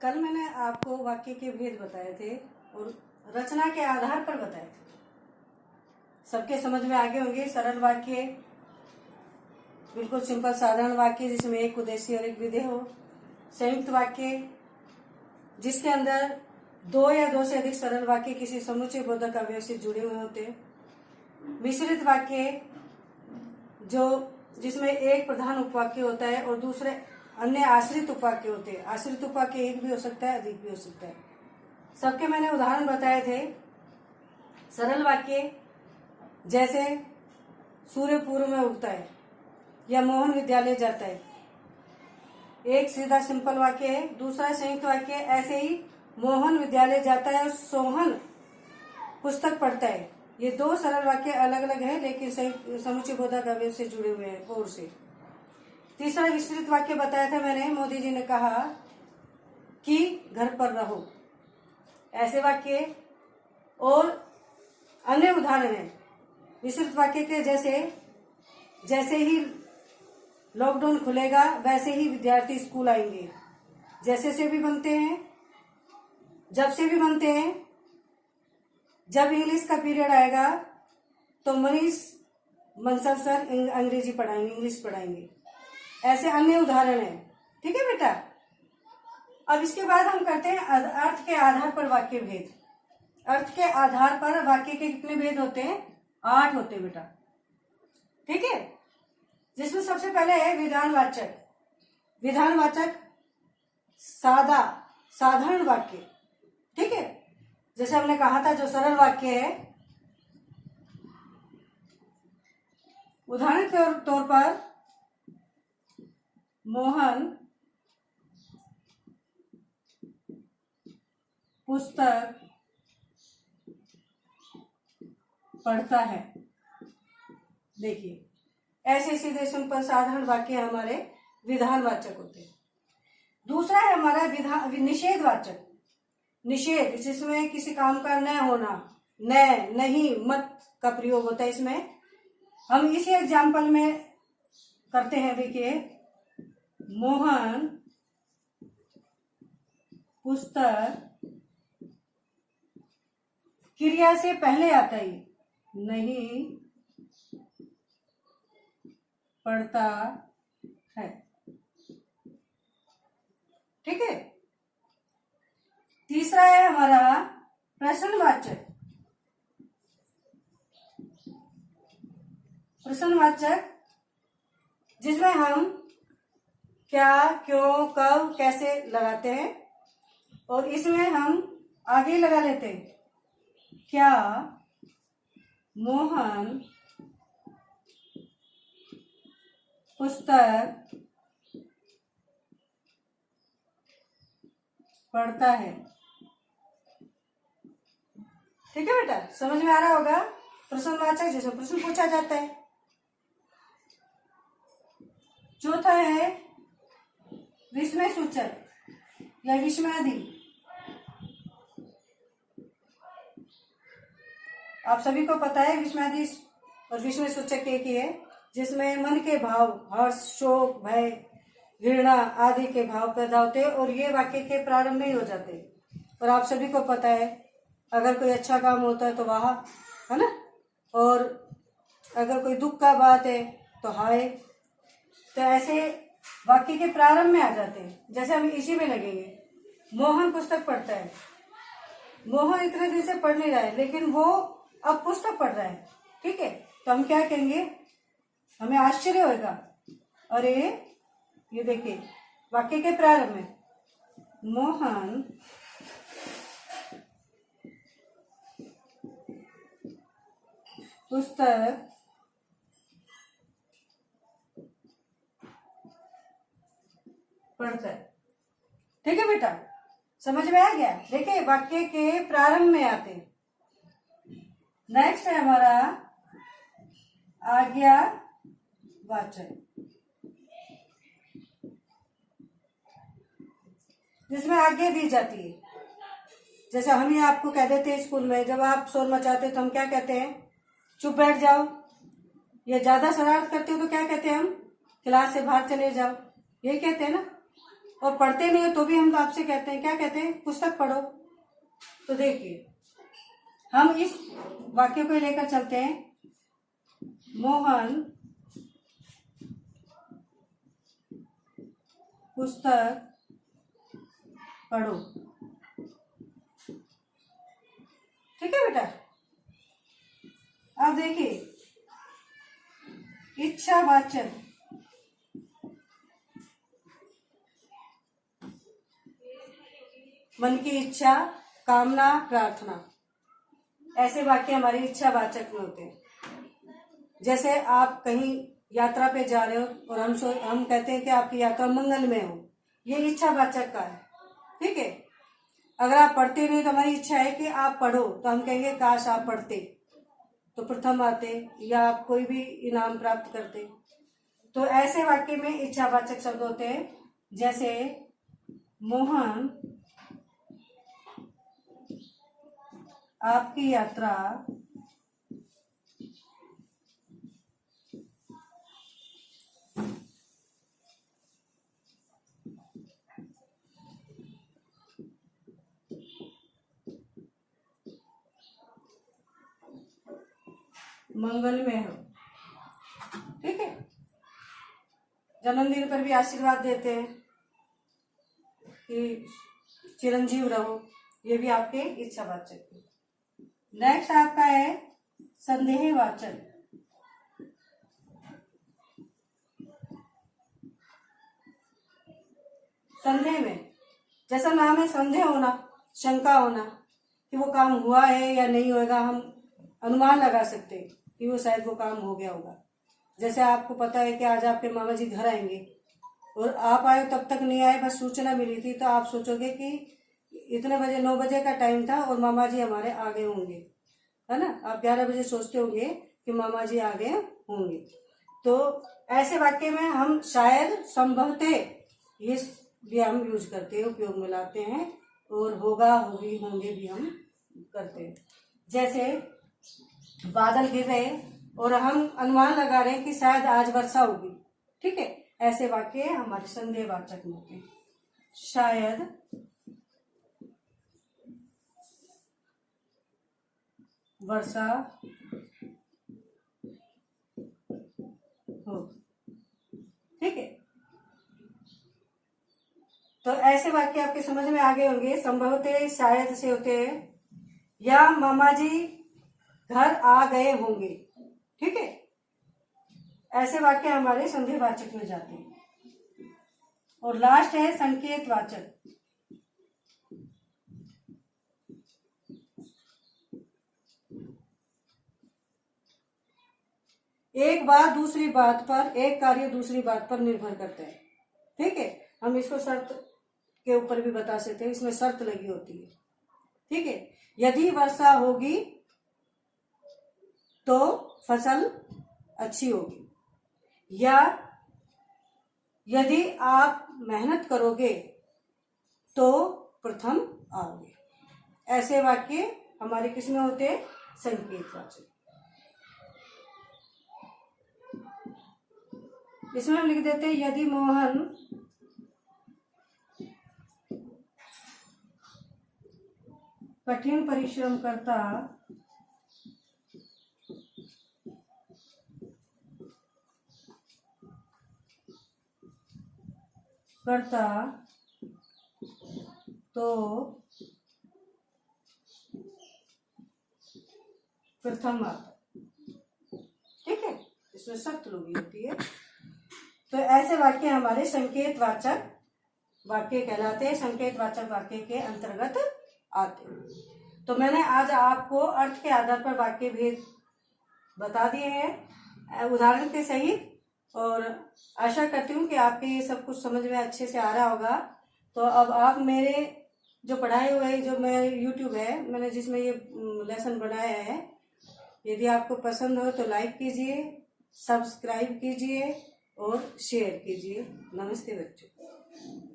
कल मैंने आपको वाक्य के भेद बताए थे और रचना के आधार पर बताए थे। सबके समझ में आगे होंगे। सरल वाक्य, बिल्कुल सिंपल साधारण वाक्य जिसमें एक उद्देश्य और एक विधेय हो। संयुक्त वाक्य जिसके अंदर दो या दो से अधिक सरल वाक्य किसी समुच्चय बोधक अवयव से जुड़े हुए होते हैं। मिश्रित वाक्य जिसमें एक प्रधान उपवाक्य होता है और दूसरे अन्य आश्रित उपवाक्य होते हैं। आश्रित उपवाक्य एक भी हो सकता है, अधिक भी हो सकता है। सबके मैंने उदाहरण बताए थे। सरल वाक्य जैसे सूर्य पूर्व में उगता है या मोहन विद्यालय जाता है, एक सीधा सिंपल वाक्य है। दूसरा संयुक्त वाक्य ऐसे ही मोहन विद्यालय जाता है और सोहन पुस्तक पढ़ता है। ये दो सरल वाक्य अलग अलग है लेकिन समुच्चय बोधक अवयव से जुड़े हुए हैं और से। तीसरा विस्तृत वाक्य बताया था मैंने। मोदी जी ने कहा कि घर पर रहो, ऐसे वाक्य। और अन्य उदाहरण है विस्तृत वाक्य के जैसे ही लॉकडाउन खुलेगा वैसे ही विद्यार्थी स्कूल आएंगे। जैसे से भी बनते हैं, जब से भी बनते हैं। जब इंग्लिश का पीरियड आएगा तो मनीष मंसल सर अंग्रेजी पढ़ाएंगे, इंग्लिश पढ़ाएंगे। ऐसे अन्य उदाहरण हैं। ठीक है बेटा। अब इसके बाद हम करते हैं अर्थ के आधार पर वाक्य भेद। अर्थ के आधार पर वाक्य के कितने भेद होते हैं? 8 होते हैं बेटा। ठीक है। जिसमें सबसे पहले है विधानवाचक। विधानवाचक साधारण वाक्य। ठीक है। जैसे हमने कहा था जो सरल वाक्य है, उदाहरण के तौर पर मोहन पुस्तक पढ़ता है। देखिए, ऐसे सीधे सिंपल साधारण वाक्य हमारे विधानवाचक होते हैं। दूसरा है हमारा निषेधवाचक। निषेध जिसमें किसी काम का न होना, न, नहीं, मत का प्रयोग होता है। इसमें हम इसी एग्जाम्पल में करते हैं। देखिए, मोहन पुस्तक क्रिया से पहले आता है, नहीं पढ़ता है। ठीक है। तीसरा है हमारा प्रश्नवाचक। प्रश्नवाचक जिसमें हम क्या, क्यों, कब, कैसे लगाते हैं और इसमें हम आगे लगा लेते हैं। क्या मोहन पुस्तक पढ़ता है। ठीक है बेटा, समझ में आ रहा होगा। प्रश्नवाचक जिसमें प्रश्न पूछा जाता है। चौथा है विस्मय सूचक या विस्मयादि। आप सभी को पता है विस्मयादि और विस्मय सूचक एक ही है, जिसमें मन के भाव, हर्ष, शोक, भय, घृणा आदि के भाव पैदा होते हैं और ये वाक्य के प्रारंभ में ही हो जाते हैं। और आप सभी को पता है अगर कोई अच्छा काम होता है तो वाह, है ना, और अगर कोई दुख का बात है तो हाय। तो ऐसे वाक्य के प्रारंभ में आ जाते हैं। जैसे हम इसी में लगेंगे, मोहन पुस्तक पढ़ता है। मोहन इतने दिन से पढ़ नहीं रहा है लेकिन वो अब पुस्तक पढ़ रहा है। ठीक है। तो हम क्या कहेंगे? हमें आश्चर्य होगा, अरे ये देखिए वाक्य के प्रारंभ में मोहन पुस्तक पढ़ता है। ठीक है बेटा, समझ में आ गया। देखिए वाक्य के प्रारंभ में आते हैं। नेक्स्ट है हमारा आज्ञावाचक, जिसमें आज्ञा दी जाती है। जैसे हम ही आपको कह देते हैं स्कूल में, जब आप शोर मचाते हो तो हम क्या कहते हैं? चुप बैठ जाओ। या ज्यादा शरारत करते हो तो क्या कहते हैं हम? क्लास से बाहर चले जाओ, यही कहते हैं ना। और पढ़ते नहीं हो तो भी हम तो आपसे कहते हैं, क्या कहते हैं, पुस्तक पढ़ो। तो देखिए हम इस वाक्य को लेकर चलते हैं, मोहन पुस्तक पढ़ो। ठीक है बेटा। अब देखिए इच्छावाचक, मन की इच्छा, कामना, प्रार्थना, ऐसे वाक्य हमारी इच्छावाचक में होते हैं। जैसे आप कहीं यात्रा पे जा रहे हो और हम कहते हैं कि आपकी यात्रा मंगलमय हो, ये इच्छावाचक का है। ठीक है। अगर आप पढ़ते नहीं तो हमारी इच्छा है कि आप पढ़ो, तो हम कहेंगे काश आप पढ़ते तो प्रथम आते या आप कोई भी इनाम प्राप्त करते। तो ऐसे वाक्य में इच्छावाचक शब्द होते हैं। जैसे मोहन आपकी यात्रा मंगलमय हो। ठीक है। जन्मदिन पर भी आशीर्वाद देते हैं कि चिरंजीव रहो, ये भी आपके इच्छावाचक है। नेक्स्ट आपका है संदेहवाचक। संदेह में, जैसा नाम है संदेह होना, शंका होना कि वो काम हुआ है या नहीं होगा, हम अनुमान लगा सकते हैं कि वो शायद वो काम हो गया होगा। जैसे आपको पता है कि आज आपके मामा जी घर आएंगे और आप आए तब तक नहीं आए, बस सूचना मिली थी, तो आप सोचोगे कि इतने बजे 9 बजे का टाइम था और मामा जी हमारे आ गए होंगे, है ना। आप 11 बजे सोचते होंगे कि मामा जी आ गए होंगे। तो ऐसे वाक्य में हम शायद, संभवतः, ये भी हम यूज करते हैं, उपयोग में लाते हैं, और होगा, होगी, होंगे भी हम करते हैं। जैसे बादल गिर रहे और हम अनुमान लगा रहे हैं कि शायद आज वर्षा होगी। ठीक है। ऐसे वाक्य हमारे संदेहवाचक में होते हैं। शायद वर्षा हो। ठीक है। तो ऐसे वाक्य आपके समझ में आ गए होंगे। संभवतः, शायद से होते हैं, या मामा जी घर आ गए होंगे। ठीक है। ऐसे वाक्य हमारे संदेहवाचक में जाते हैं। और लास्ट है संकेतवाचक। एक बात दूसरी बात पर, एक कार्य दूसरी बात पर निर्भर करता है। ठीक है। हम इसको शर्त के ऊपर भी बता सकते हैं, इसमें शर्त लगी होती है। ठीक है। यदि वर्षा होगी तो फसल अच्छी होगी, या यदि आप मेहनत करोगे तो प्रथम आओगे। ऐसे वाक्य हमारे किसमें होते हैं? संकेतवाचक। इसमें हम लिख देते हैं, यदि मोहन कठिन परिश्रम करता तो प्रथम आता। ठीक है। इसमें शर्त लगी होती है। तो ऐसे वाक्य हमारे संकेतवाचक वाक्य कहलाते हैं, संकेतवाचक वाक्य के अंतर्गत आते हैं। तो मैंने आज आपको अर्थ के आधार पर वाक्य भेद बता दिए हैं उदाहरण के सहित, और आशा करती हूँ कि आपके ये सब कुछ समझ में अच्छे से आ रहा होगा। तो अब आप मेरे जो पढ़ाए हुए, जो मैं YouTube है मैंने जिसमें ये लेसन बनाया है, यदि आपको पसंद हो तो लाइक कीजिए, सब्सक्राइब कीजिए और शेयर कीजिए। नमस्ते बच्चों।